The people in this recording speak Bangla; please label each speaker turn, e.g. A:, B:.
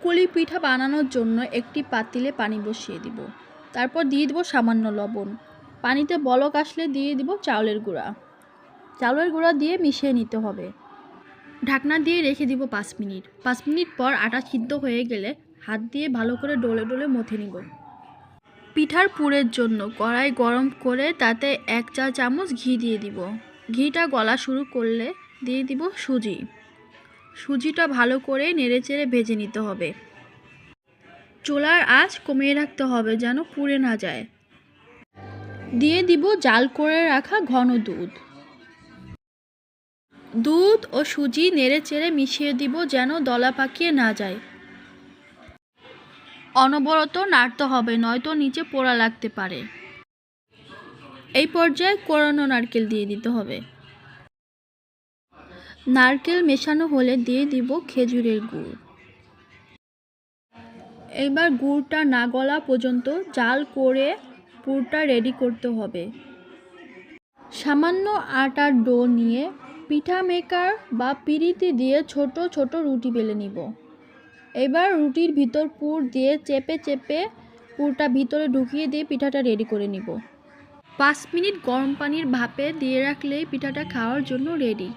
A: পুলি পিঠা বানানোর জন্য একটি পাতিলে পানি বসিয়ে দিব। তারপর দিয়ে দিব সামান্য লবণ। পানিতে বলক আসলে দিয়ে দিব চাউলের গুঁড়া। চাউলের গুঁড়া দিয়ে মিশিয়ে নিতে হবে। ঢাকনা দিয়ে রেখে দিব 5 মিনিট। 5 মিনিট পর আটা সিদ্ধ হয়ে গেলে হাত দিয়ে ভালো করে ডলে ডলে মথে নিব। পিঠার পুরের জন্য কড়াই গরম করে তাতে 1 চা চামচ ঘি দিয়ে দিব। ঘিটা গলা শুরু করলে দিয়ে দিব সুজি। সুজিটা ভালো করে নেড়েচেড়ে ভেজে নিতে হবে। চুলার আঁচ কমিয়ে রাখতে হবে যেন পুড়ে না যায়। দিয়ে দিব জাল করে রাখা ঘন দুধ। দুধ ও সুজি নেড়েচেড়ে মিশিয়ে দিব যেন দলা পাকিয়ে না যায়। অনবরত নাড়তে হবে, নয়তো নিচে পোড়া লাগতে পারে। এই পর্যায়ে কোরানো নারকেল দিয়ে দিতে হবে। নারকেল মেশানো হলে দিয়ে দিব খেজুরের গুড়। এবার গুড়টা না গলা পর্যন্ত জাল করে পুরটা রেডি করতে হবে। সামান্য আটার ডো নিয়ে পিঠা মেকার বা পিঁড়িতে দিয়ে ছোট ছোট রুটি বেলে নিব। এবার রুটির ভিতর পুর দিয়ে চেপে চেপে পুরটা ভিতরে ঢুকিয়ে দিয়ে পিঠাটা রেডি করে নিব। 5 মিনিট গরম পানির ভাপে দিয়ে রাখলেই পিঠাটা খাওয়ার জন্য রেডি।